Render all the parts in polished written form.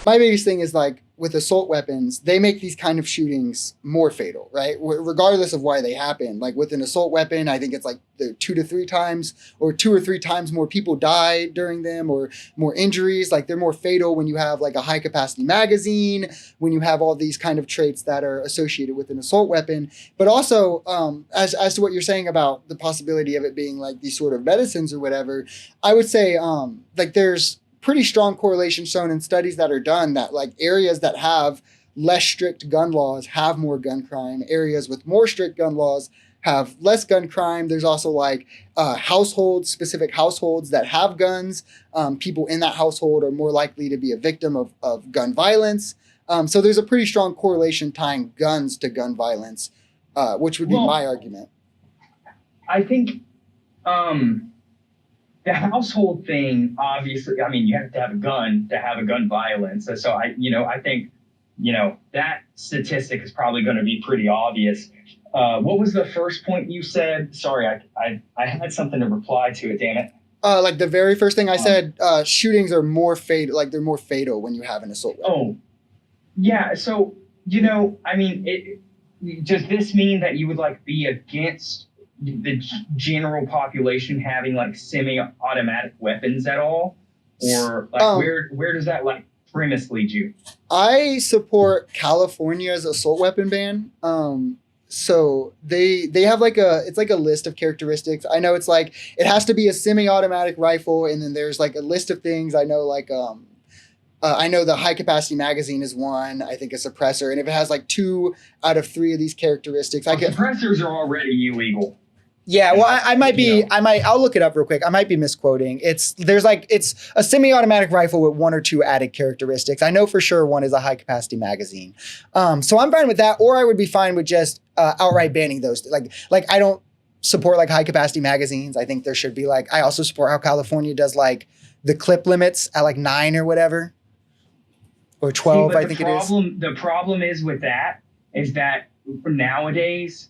My biggest thing is like with assault weapons, they make these kind of shootings more fatal, right? Regardless of why they happen. Like with an assault weapon, I think it's like the 2 or 3 times more people die during them, or more injuries. Like they're more fatal when you have like a high capacity magazine, when you have all these kind of traits that are associated with an assault weapon. But also, as to what you're saying about the possibility of it being like these sort of medicines or whatever, I would say like there's pretty strong correlation shown in studies that are done that like areas that have less strict gun laws have more gun crime. Areas with more strict gun laws have less gun crime. There's also like specific households that have guns. People in that household are more likely to be a victim of gun violence. So there's a pretty strong correlation tying guns to gun violence, which would be my argument. I think the household thing, obviously, I mean, you have to have a gun to have a gun violence. So I think, that statistic is probably going to be pretty obvious. What was the first point you said? Sorry, I had something to reply to it, damn it. Like the very first thing I said, shootings are more fatal. Like they're more fatal when you have an assault weapon. Oh, yeah. So, I mean, does this mean that you would like be against the general population having like semi-automatic weapons at all, or like where does that like premise lead you? I support California's assault weapon ban. So they have like it's like a list of characteristics. I know it's like it has to be a semi-automatic rifle, and then there's like a list of things. I know like I know the high capacity magazine is one. I think a suppressor, and if it has like 2 out of 3 of these characteristics, suppressors are already illegal. Yeah, well, I'll look it up real quick. I might be misquoting. It's a semi-automatic rifle with 1 or 2 added characteristics. I know for sure one is a high capacity magazine. So I'm fine with that, or I would be fine with just outright banning those. Like I don't support like high capacity magazines. I think there should be like, I also support how California does like the clip limits at like 9 or whatever, or 12. I think it is. The problem is with that is that nowadays,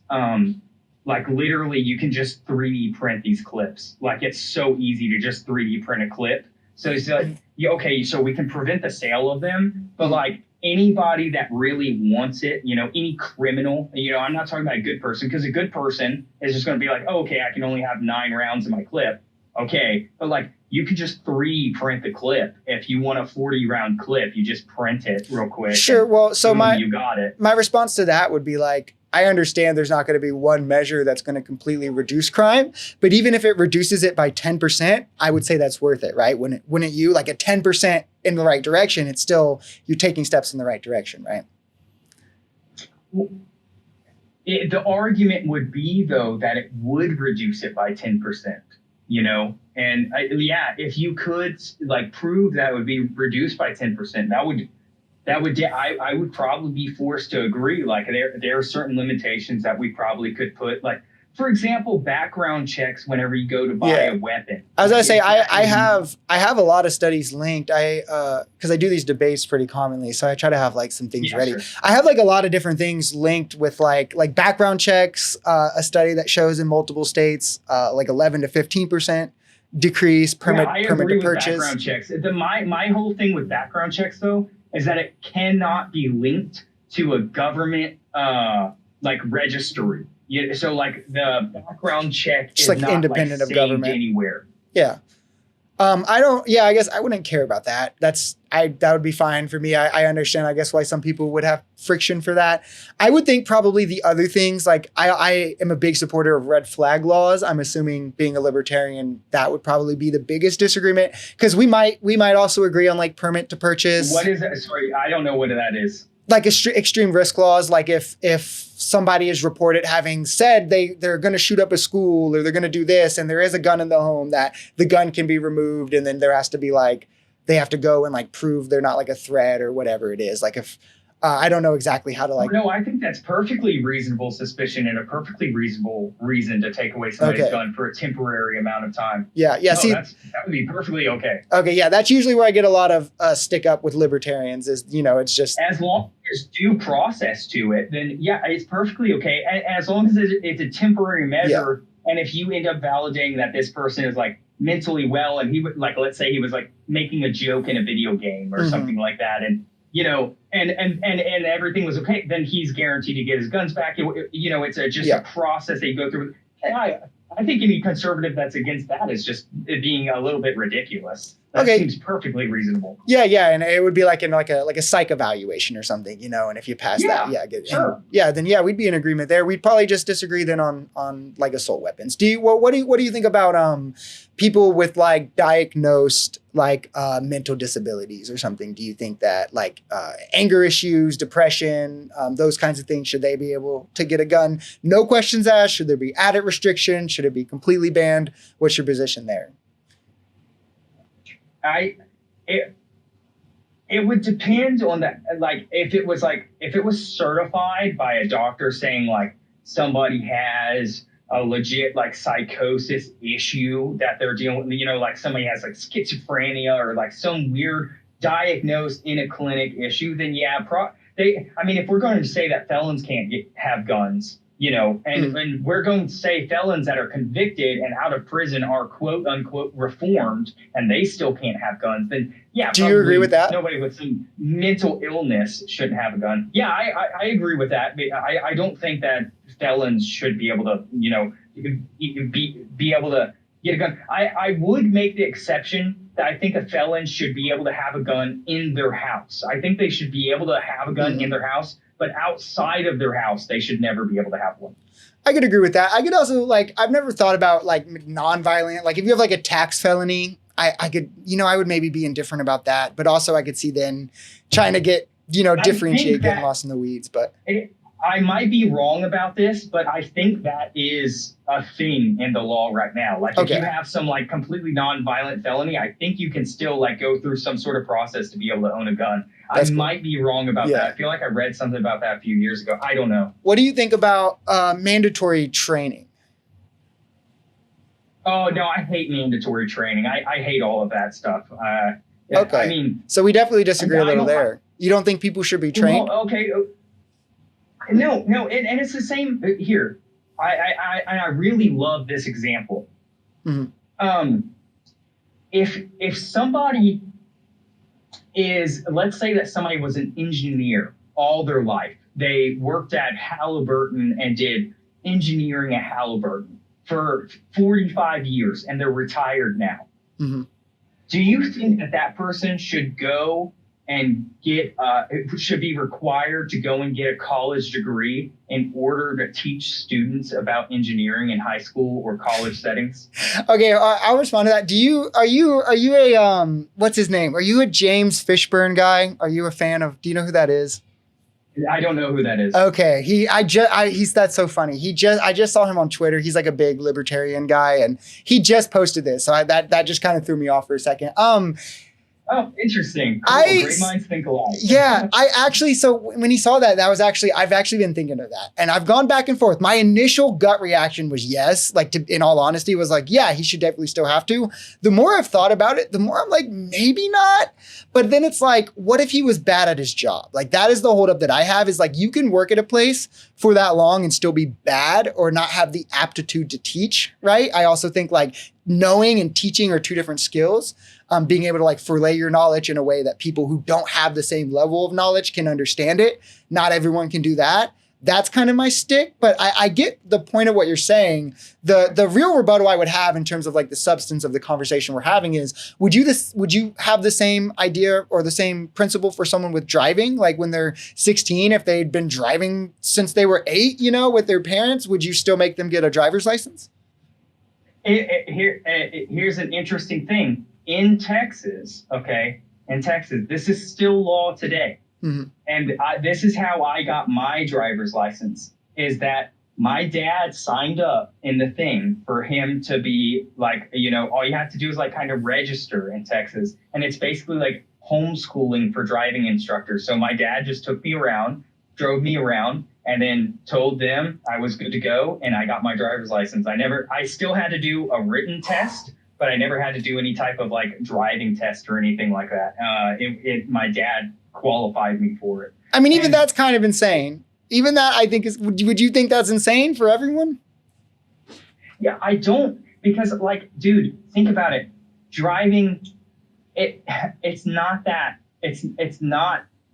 like literally you can just 3D print these clips. Like it's so easy to just 3D print a clip. So it's like, okay, so we can prevent the sale of them, but like anybody that really wants it, any criminal, I'm not talking about a good person, because a good person is just going to be like, oh, okay, I can only have 9 rounds in my clip. Okay. But like you can just 3D print the clip. If you want a 40-round clip, you just print it real quick. Sure. Well, so you got it. My response to that would be like, I understand there's not going to be one measure that's going to completely reduce crime, but even if it reduces it by 10%, I would say that's worth it, right? Wouldn't you like a 10% in the right direction? It's still, you're taking steps in the right direction, right? The argument would be though, that it would reduce it by 10%, and if you could like prove that would be reduced by 10%, I would probably be forced to agree. Like there are certain limitations that we probably could put, like, for example, background checks whenever you go to buy a weapon. As I say, I have a lot of studies linked. Because I do these debates pretty commonly, so I try to have like some things ready. Sure. I have like a lot of different things linked with like background checks. A study that shows in multiple states like 11 to 15% decrease permit to purchase. Background checks. My whole thing with background checks though is that it cannot be linked to a government like registry. So like the background check is like not independent like of government anywhere. Yeah. I guess I wouldn't care about that. That would be fine for me. I understand, I guess, why some people would have friction for that. I would think probably the other things, like I am a big supporter of red flag laws. I'm assuming, being a libertarian, that would probably be the biggest disagreement, because we might also agree on like permit to purchase. What is that? Sorry, I don't know what that is. Like extreme risk laws, like if somebody is reported having said they're going to shoot up a school, or they're going to do this, and there is a gun in the home, that the gun can be removed, and then there has to be like, they have to go and like prove they're not like a threat or whatever it is. Like if I don't know exactly how to like. No, I think that's perfectly reasonable suspicion and a perfectly reasonable reason to take away somebody's gun for a temporary amount of time. Yeah. See, that would be perfectly okay. Okay, yeah, that's usually where I get a lot of stick up with libertarians. Is it's just as long as there's due process to it, then yeah, it's perfectly okay. As long as it's a temporary measure, and if you end up validating that this person is like mentally well, and he would like, let's say he was like making a joke in a video game or something like that, and and everything was okay, then he's guaranteed to get his guns back. It's just a process they go through. And I think any conservative that's against that is just being a little bit ridiculous. That seems perfectly reasonable. Yeah, and it would be like in like a psych evaluation or something, and if you pass that, then we'd be in agreement there. We'd probably just disagree then on like assault weapons. What do you think about people with like diagnosed like mental disabilities or something? Do you think that like anger issues, depression, those kinds of things, should they be able to get a gun? No questions asked. Should there be added restriction? Should it be completely banned? What's your position there? It would depend on that. Like if it was certified by a doctor saying like somebody has a legit like psychosis issue that they're dealing with, like somebody has like schizophrenia or like some weird diagnosed in a clinic issue, then if we're going to say that felons can't have guns, and we're going to say felons that are convicted and out of prison are quote unquote reformed and they still can't have guns, then do you agree with that? Nobody with some mental illness shouldn't have a gun. Yeah, I agree with that. I don't think that felons should be able to, be able to get a gun. I would make the exception that I think a felon should be able to have a gun in their house. I think they should be able to have a gun in their house, but outside of their house, they should never be able to have one. I could agree with that. I could also I've never thought about like nonviolent, like if you have like a tax felony, I could, I would maybe be indifferent about that, but also I could see then trying to get, differentiate, getting lost in the weeds, but. I might be wrong about this, but I think that is a thing in the law right now. Like if you have some like completely non-violent felony, I think you can still like go through some sort of process to be able to own a gun. I might be wrong about that. I feel like I read something about that a few years ago. I don't know. What do you think about mandatory training? Oh, no, I hate mandatory training. I hate all of that stuff. Okay. I mean, so we definitely disagree a little there. You don't think people should be trained? Well, okay. No, and it's the same here. I really love this example. Mm-hmm. If somebody is, let's say that somebody was an engineer all their life. They worked at Halliburton and did engineering at Halliburton for 45 years, and they're retired now. Mm-hmm. Do you think that person should go and should be required to go and get a college degree in order to teach students about engineering in high school or college settings? Okay, I'll respond to that. Are you a what's his name? Are you a James Fishburne guy? Are you a fan of? Do you know who that is? I don't know who that is. Okay, that's so funny. I just saw him on Twitter. He's like a big libertarian guy, and he just posted this. So that just kind of threw me off for a second. Oh, interesting. Cool. Great minds think alike. Yeah, so when he saw that was actually, I've actually been thinking of that. And I've gone back and forth. My initial gut reaction was yes, in all honesty, was like, yeah, he should definitely still have to. The more I've thought about it, the more I'm like, maybe not. But then it's like, what if he was bad at his job? Like that is the holdup that I have, is like, you can work at a place for that long and still be bad or not have the aptitude to teach, right? I also think like knowing and teaching are two different skills. Being able to like fillet your knowledge in a way that people who don't have the same level of knowledge can understand it. Not everyone can do that. That's kind of my stick, but I get the point of what you're saying. The real rebuttal I would have in terms of like the substance of the conversation we're having is, would you have the same idea or the same principle for someone with driving? Like when they're 16, if they'd been driving since they were 8, with their parents, would you still make them get a driver's license? Here's an interesting thing. In Texas, this is still law today. Mm-hmm. And this is how I got my driver's license, is that my dad signed up in the thing for him to be like, all you have to do is like kind of register in Texas. And it's basically like homeschooling for driving instructors. So my dad just took me around, drove me around, and then told them I was good to go. And I got my driver's license. I still had to do a written test, but I never had to do any type of like driving test or anything like that. My dad qualified me for it. I mean, even that's kind of insane. Even that I think would you think that's insane for everyone? Yeah, I don't, because like, dude, think about it. Driving, it's not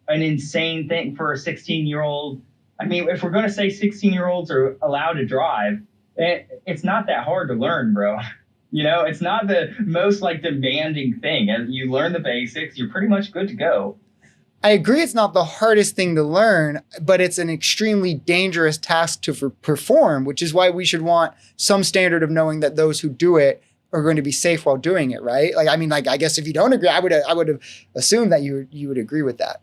an insane thing for a 16-year-old. I mean, if we're going to say 16-year-olds are allowed to drive, it's not that hard to learn, bro. You know, it's not the most like demanding thing. As you learn the basics, you're pretty much good to go. I agree it's not the hardest thing to learn, but it's an extremely dangerous task to perform, which is why we should want some standard of knowing that those who do it are going to be safe while doing it, right? Like, I mean, like, I guess if you don't agree, I would have assumed that you would agree with that.